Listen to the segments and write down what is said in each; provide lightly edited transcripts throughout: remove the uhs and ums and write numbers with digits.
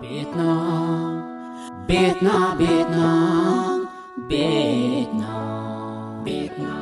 بيتنا بيتنا بيتنا بيتنا بيتنا.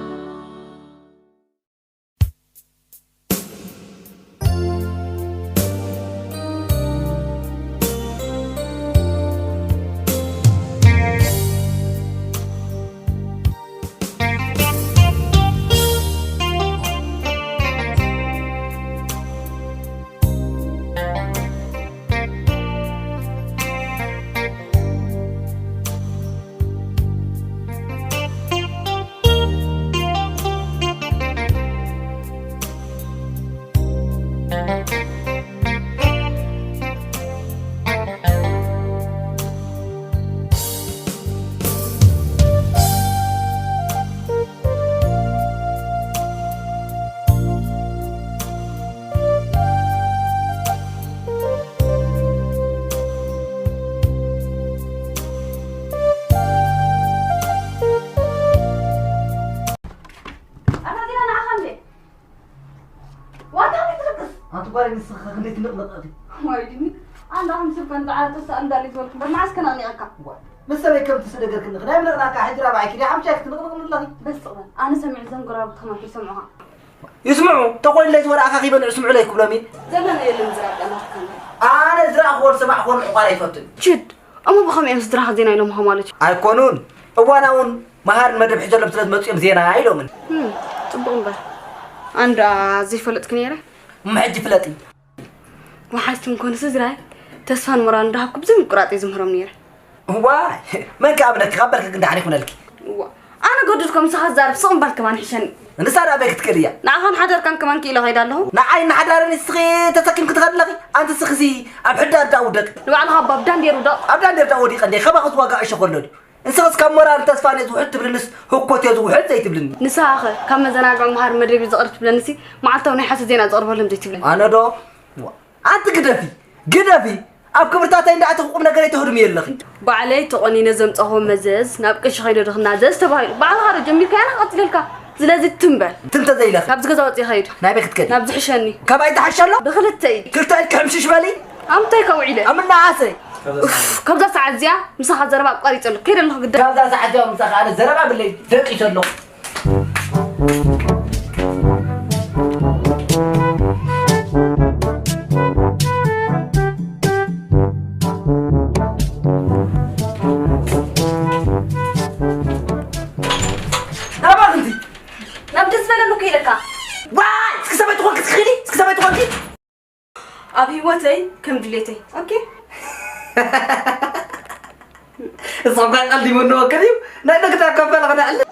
خليت نقلق ما يدني أنا راح نشوف أنت على تسأل دالي تقول بس ما عسكر أنا أكا مثلا كم تصدق كنا غير نقلق حجرة بعد كده عم شايف نقلق والله بس أنا سمع زين قرابة خمس يسمعها يسمعوا تقول لي وراك أخي بنسمع عليك ولا مين زمان اللي مزرعة أنا زرع أخور سمع أخور عقاري يفتن جد أما بخمي أمس درها زينة لهم همالك أيكونون وانا ون مهار مدرب حجر لبسلت مطيم زينة عيلو من طبعا بقى أنا زي فلت كنيرة محج فلتي وحاسة مكون سزراي تسفان مران رهبك بزي مقراطي زمهرم نير هو من كابنك خبرك كنت عارف منالك أنا قدرتكم سخز زارب صوم بالك كمان حشاني نسار أبيك تكريا نعم حدر كان كمان كيلو هيدا له نعين حدر نسخي تسكن كنت غلقي أنت سخزي أبحدر داودك نوعا هبا بدان ديرو دا أبدان دير داودي قندي خبا خطوة قاعش خلودي نسخز كم مرة تسفاني زوحت تبلنس هكوت يزوحت زي تبلني نساخ كم زناقع مهار مدرب زقرت بلنسي معلتوني حاسة زينة زقرب لهم زي تبلني أنا دو أنت قدفي أب كبرتاتي إن دعت حقوق نقري تهرمي اللخي بعلي تقني نزم تأهو مزز نابكش خير دخلنا زز تبايل بعد هذا جميل كأنا قتلك زلازل تنبل تنت زي لخي نابز قزوتي خير نابك تكلم نابز حشاني كباي تحشله دخلت تايد كل تايد كحمش شمالي أمتى كوعيلة أمنا عاسي كبدا ساعة زيا مساحة زربا قريت له كير الله قدام كبدا ساعة زيا مساحة أنا زربا بالليل دقيت له أبي واتي كم دليتي أوكي الصبغة قلبي منه كريم لا نقدر كفل أنا علم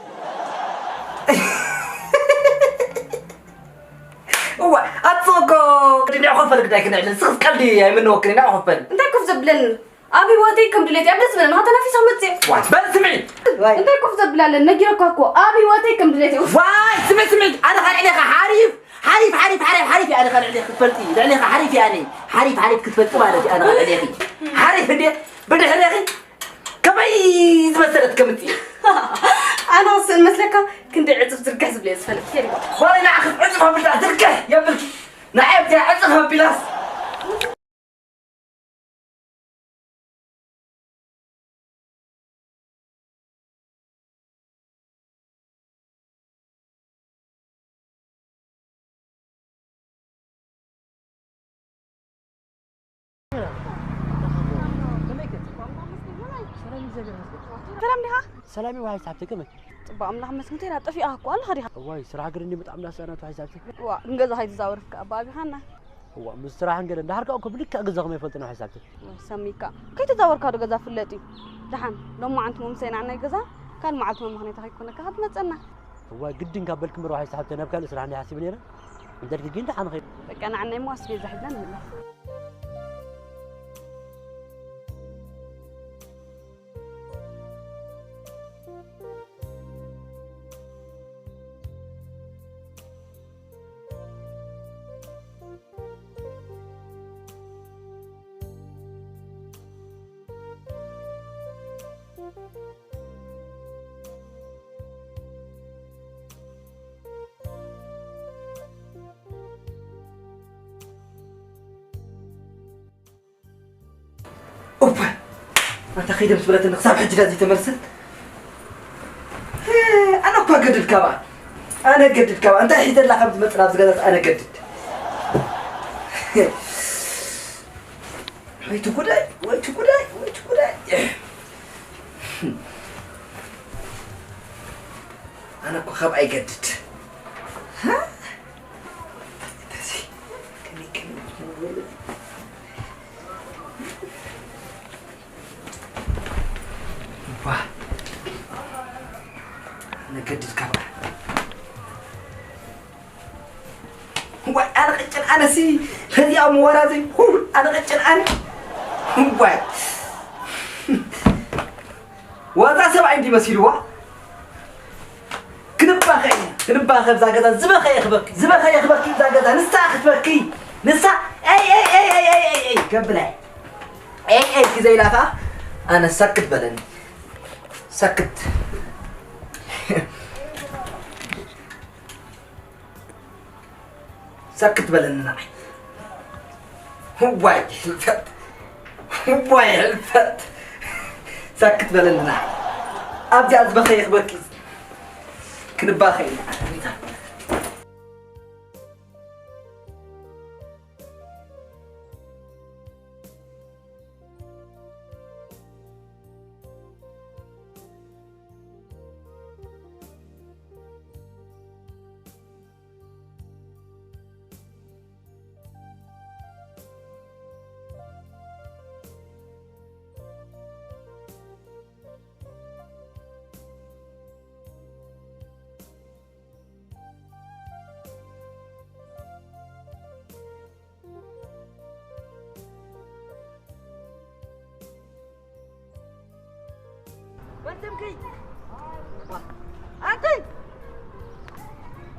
هو أتصوكو كريم أخفل كده كنا علم صغ قلبي يا منه كريم أخفل أنت كيف زبلن أبي واتي كم دليتي أبي زبلن هذا نفي سمتي واي بس سمعي أنت كيف زبلن نجيرك أكو أبي واتي كم دليتي واي سمعي أنا خالي عليك حريف أنا خالي عليك كتفلتي عليك حريف يعني حريف كتفلتي مالتي أنا خالي عليك حريف بدي عليك كميز مسألة كمتي أنا أصلا مسلكة كنت عزف تركح زبلي أسفل كثير والله ناخذ عزفها بلا تركح يا بلكي نعيب يا عزفها بلاس سلام لها سلامي وهاي سحبتك كم طب أملاح مسكتين أطفي أهكو الله خريها واي صراحة قرني متعمل سنة وهاي سحبتك نجزا هاي تزاور في أبابي حنا هو مستراحة نقول إن حركة أكو بلك أجزاهم يفلتنا وهاي سحبتك سميكا كي تزاور كادو جزا في اللاتي دحن لو ما أنتم مسين عنا جزا كان معلتهم مهني تهاي كنا كهاد متسنة هو جدًا قبلك مرة وهاي سحبتنا بكال صراحة أنا حاسبني أنا أنت تجين دحن خير لك أنا عنا مواسبي زحدنا منه أنت خيدم سبلت إنك صاحب حجة زي تمرسل أنا أكو أجدد كمان أنا أجدد كمان أنت حيد لك خمس مثلا زقدت أنا أجدد ويتو كوداي أنا أكو خب أجدد ها واه أنا قدت كبر هو أنا قتل أنا سي هذي أم ورازي هو أنا قتل أنا هو وذا سبع عندي مسيروا كنبا خير زاجدا زبخ يخبك زاجدا نستاخذ بكي نسا أي قبله أي كذا يلافا أنا سكت بدني سكت سكت بلنا هو الفت سكت بلنا أبدي أزبخي بكي كنبا خير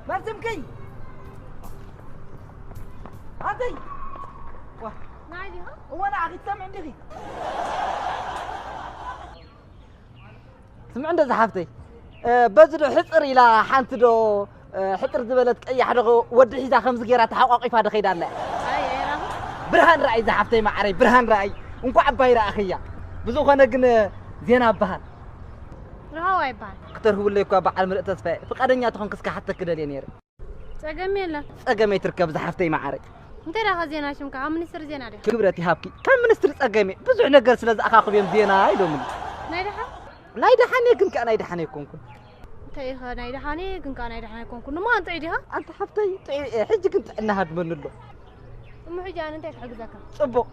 مرتمكي أنتي واه نعيدي ها وانا عقيد سامع عندي سمع عند زحفتي بزر حصر الى حانتدو حصر زبلت اي حدا ودي حيزا خمس غيرات حقوقي فاد خيد الله اي برهان راي زحفتي معري برهان راي انكو عباي را اخيا بزو خنا كن زينا بهان رهواي بان كتر هو اللي يكو بعل مرق تسفاي فقدنيا تخون كسكا حتى كدل نير صقمي لا صقمي تركب زحفتي معري انت راه زينا شمك عم منستر زينا دي كبرتي هابكي كم منستر صقمي بزح نغير سلاز اخاخو بيم زينا ايدوم لا يدحني كن كان يدحني كونكم تاي خا ناي دحاني كن كان ناي دحاني كونكم ما انت عيدها انت حفتي حجي كنت انهاد منلو ام حجان انت حقزك صبو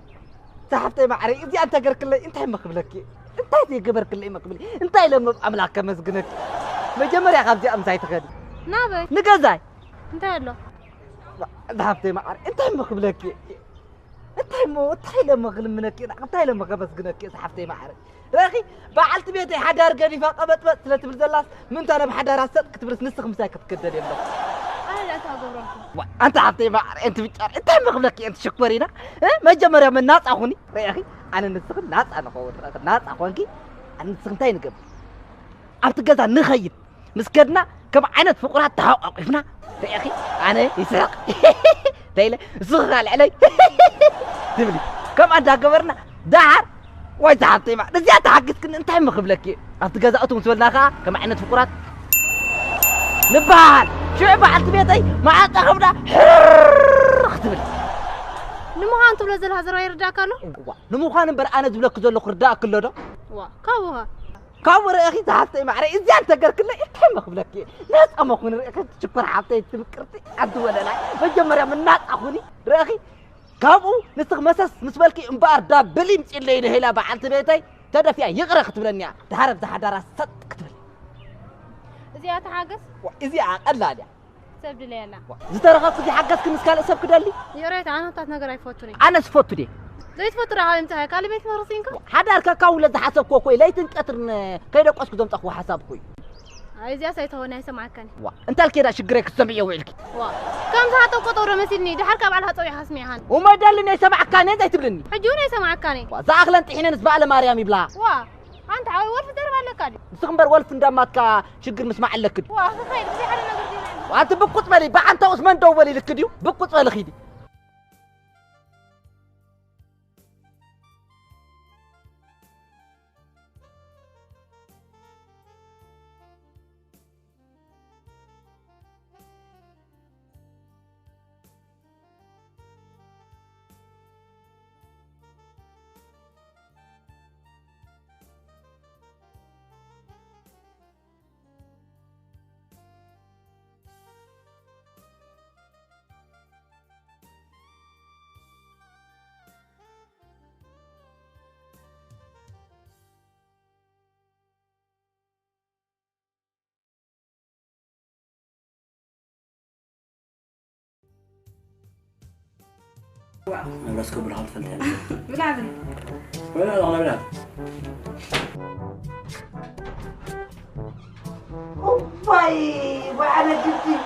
صحفتي معري انت انت قركلي انت مخبلكي انت تي قبركلي مقبلي انت لما املاك مسجنك مجمريا خبزي امساي تخدي نابي نغزاي انت هلو صحفتي معري انت مخبلكي انت لما غلمنك انت لما قبسجنك صحفتي معري راخي بعلت بيتي حدار قريفه قبط ثلاث بزلاس من انا بحدار اسد كتبرس نسخ مساك تكدل يلا انا تاغبرك انت حطي ما انت بتعر انت مخبلك انت شكورينا مجمريا من ناص اخوني راخي انا نسخ ناص انا خو ناص اخونكي انا نسخ انتي نقب ابتغزا نخيب مسكدنا كم عينت فقرات تحققنا راخي انا يسرق تايله زغال علي تبلي كم انت قبرنا دهر واي تحطي ما دزيا تحقق كن انت مخبلك ابتغزا اتو مسولناخا كم عينت فقرات نبال شو بعلت بيتي ما عاد خبره اختبل نموخان تبلا زلها زرا يرداكالو نموخان بر انا زبلك زلو خردا كله دو وا كاوها كاور اخي تحطي معري ازي انت قرك لي انت مخبلك ناس امخون ريك تشكر حطي تفكرتي عد ولا لا مجمريا من ناس اخوني ريخي كابو نسخ مسس مسبلكي امبار دابلي مصيلي لهلا بعلت بيتي تدفيا يقرا ختبلنيا تحرب تحدارا ست كتبل ازي اتحاجس ازي اقلال سبد لي يلا زترخص دي حقك مسكال سب كدلي يا ريت انا تات نغير يفوتني انا سفوت دي زيت فتره هاي انت هاي قال بيت مرسينك حدارك كاوله حسب كوكوي ليتن قطرن كيدا قصك دم تخو حساب كوي ايزي سيتونه يسمعكني وا انت الكيدا شجرك سمعي ويلك وا كم ساعه قطور مسيني دحر كبعلها طوي حسميهان وما دلني يسمعكاني زي تبلني حجوني يسمعكاني وا زاخله انت حين نسبع لماريام يبلا وا انت عاوي ولف درب لك قال سخمبر ولف انداماتك شجر مسمع لك وا خير زي حدا نغير دينا وانت بقط مالي با انت عثمان دوبلي لك ديو بقط مالي خيدي نبرسكو بالحال فلتان بلعبي ولا لا بلعب واي وانا جبتي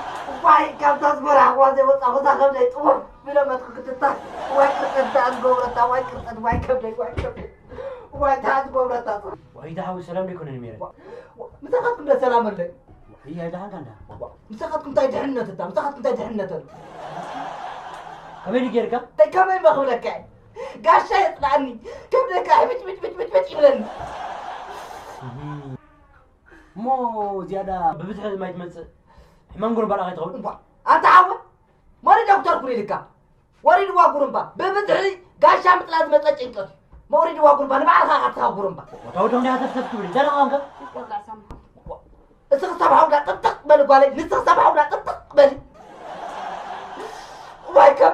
واي كم تصبر عوازي وصاغ قبل يطور بلا ما تقطع واي كنت انغورتا واي كنت واي قبل واي تاعت غورتا وهي دعوة سلام ليكون الميرا مسخاتكم ده سلام الله هي دعوة كان مسخاتكم تاي جحنة انت مسخاتكم تاي جحنة كمان يجيرك تاي كمان مخلك قاش يطلعني كم لك بت يبلن مو زيادة ببتح ما يتمسح ما نقول بلا غير تقول انت عاود ماني دكتور كوري لك وريد واغورمبا ببتحي قاش مطلع مطلع انت ما وريد واغورمبا انا بعرف اخذها غورمبا وتودون لي هذا تفكر ده رقمك يطلع سامحه اسق صباح ولا طق بالي قالي نسق صباح ولا طق بالي واي كم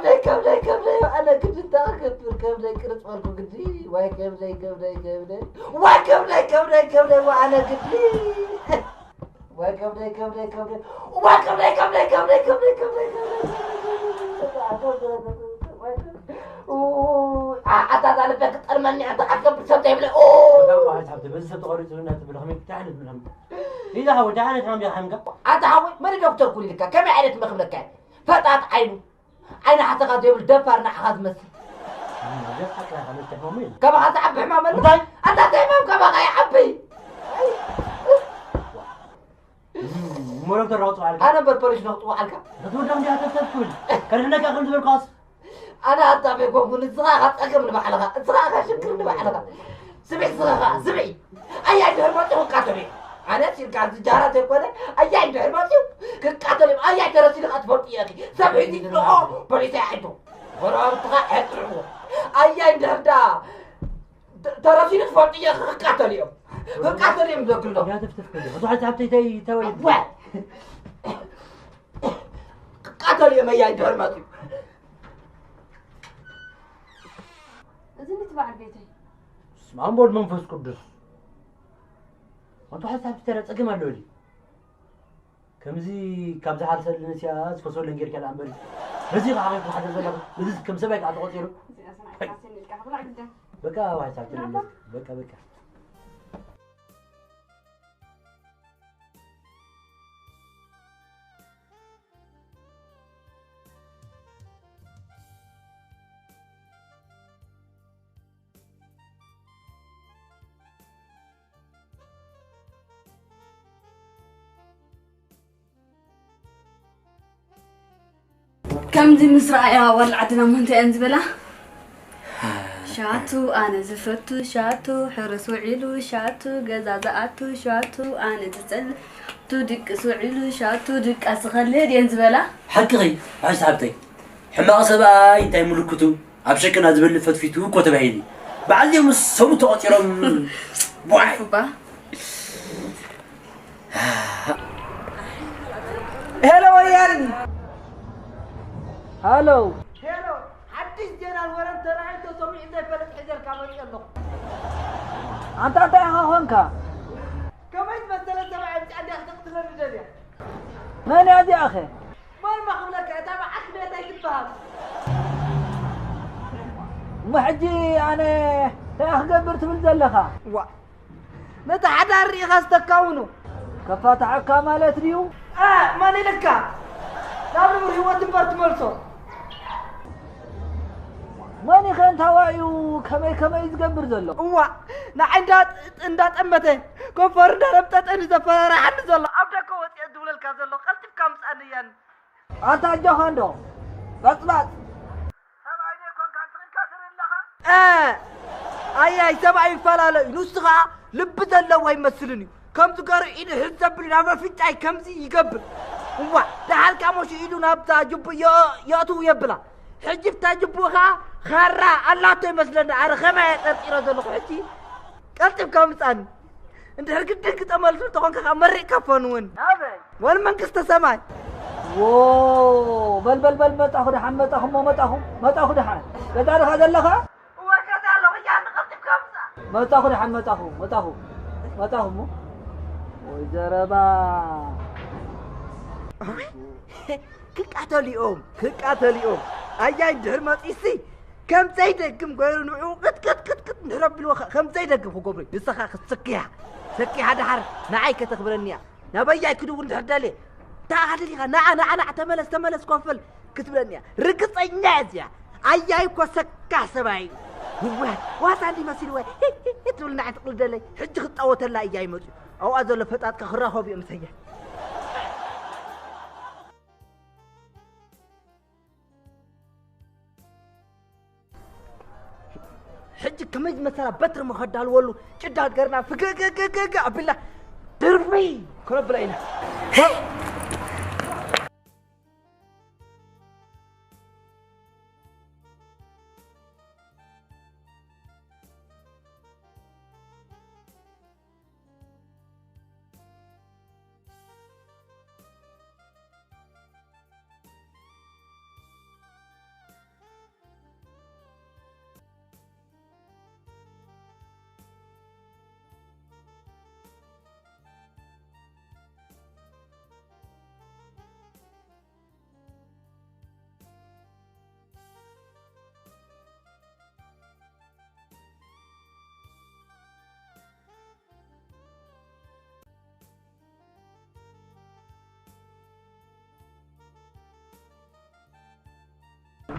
انا كنت داخل كم لي كرت مالكو قدي واي كم لي واي كم لي وانا قدي واي كم لي واي كم لي اوه اتا انا فكرت ارمني انت اكبر سبت يبلي اوه لا واحد حبته بس تقري تقول انت بالخميس تعال بالهم اذا هو تعال تنام يا حمقه انت هو ماني دكتور كل لك كم عرفت مخبلك فتات عينه حتى قد يقول دفرنا حاز مثل كما هذا عبي حمام الله انت تمام كما غاي عبي مو دكتور روطوا عليك انا بالبوليس نقطوا عليك تقول دم جاء تفكر كان هناك اخذ بالقاص انا اتابع بقول الصراحه اكمل بحلقه الصراحه شكرا بحلقه سمعي اي عند هرماتي وقاتلي انا سير قاعد تجارات يكون اي عند هرماتي كقاتلي اي عند راسي اطفال يا اخي سمعي دي لا بوليس عنده ورا تقعد اي عند هدا تراسي اطفال يا اخي قاتلي ذوك له يا تفتكر وضعت تعبتي توي قاتلي ما يا عند هرماتي እዚህ ንትባዕ ቤተይ اسمعون بود منفس قدس وانتو حاسس ترى تصقم አለው لي كمزي كابز حارس النسياس فصول نجير كلام عمبل بزي غاغي واحد زلا بزي كم سبع قاعد قصيرو እዚኣ ሰማይ ካሴን ልካ ብላ ግደ بقى واحد ساعتين بقى كم دي مسرعيها ولعتنا منتي انزبلا شاتو انا زفتو شاتو حرسو عيلو شاتو غزازاتو شاتو انا تسل تو دق سوعيلو شاتو دق اسخلد ينزبلا حقي عايز تعبتي حما سباي انتي ملكتو ابشكنا زبل فتفيتو كتبهيلي بعد يوم الصوت تقطيرهم واحد هلا ويان هالو حدش جنال ورم ترى انت سمي انت فلت حجر كامل يلا انت هونك كما يتمثل تبع عندي تقتل الرجال من يا دي اخي ما المخلك تبع اخبيتك تفهم ما حجي انا تاخبرت بالزلخه متى حدا الريخاس تكونوا كفات عكا مالت ريو ماني لكا نابل مريوات بارت ملصو ماني خنت هوايو كما يتقبر زلو هو نا عندات امته كفر دربتت ان زفر عن زلو ابدك وط يدول الكازلو قلت كم صنيان انت جهاندو بطبط سبعي يكون كان تنكسر لها اي سبعي فلالو نسخه لب زلو يمثلني كم تقر ايد حزب لنا في تاي كمزي يقبل هو دحال كاموش ايدو نابتا جب ياتو يبلا حجب تجبوها خرا الله تو يمثلنا على خما يطير زلو حجي قلت كم صن انت هرقدك تملسو تكون كمري كفنون ابي والمنكست سماي وو بل متاخو دحان متاخو دحان قدار هذا لها وكذا لو يان قلت كم صن متاخو دحان متاخو مو وجربا كقاتليوم اياي دهر مطيسي كم زيدكم قالوا نوعو قط نحرب بالوخا كم زيدكم خقبري نسخا سكيها سكيها دحر نعي كتخبرني نبي يكدو نحدالي تعال لي نع تملس كفل كتبلني رقص النازيا اياي كسكا سباي واس عندي مسيل وي تقول نع تقول دلي حج خطوت لا اياي مص او ازل فطات كخراخو بيمسيه حج كمج مثلا بتر مخدال ولو جداد قرنا فقا بالله درفي كرب لينا هي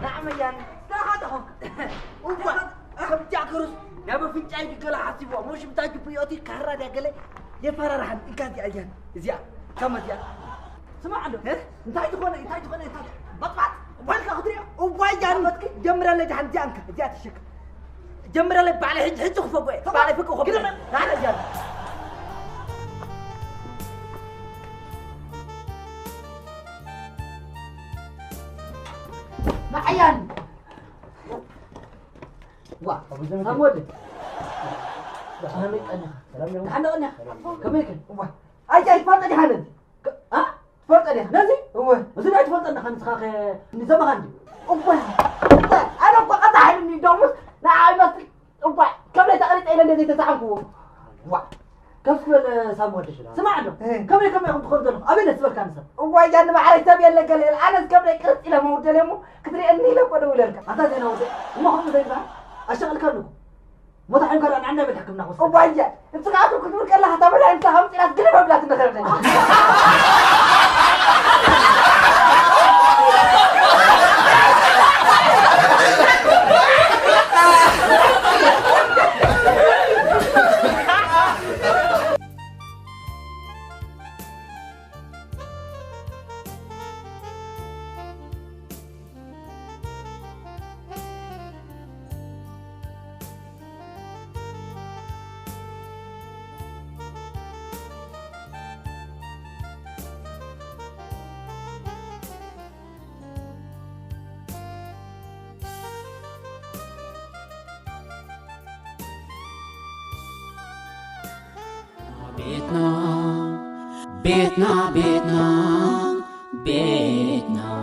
نعم يعني لا هذا هو أخذ جاكروس نبى في جاي قال حاسبه مش بتاعي بيوتي كهرة ده قال يفرر رحم إن كان أيان زيا كم زيا سمع عنه أنت تقول بطبط وين كخدري وين جانبك جمرة اللي جهان زيانك زيات الشك جمرة اللي بعلى هج خفوق بعلى فك خفوق هذا جان معيان واه سامود أنا كميك واه أجي تفرط دي حنن ها تفرط دي نازي هو بس أنا تفرط أنا خمس خاخ نظام عندي واه أنا بقطع حنني دومس لا عايز واه كم لا تقريت إلى الذي تتعبوا واه كيف سامود سمع له كم يكون خردل أبي نسبة كانسر واه يعني ما عرفت أبي إلا قال أنا كم يكرت إلى موت لهم كتري أني لو كانوا ولا هذا أنا وده ما هم زي ده أشتغل كانوا ما تحن كانوا عندنا بتحكمنا خصوصا وبايا أنت قاعد كتبوا كلها هتعملها أنت هم تلاقي كلها بلا تنخرج بيتنا بيتنا بيتنا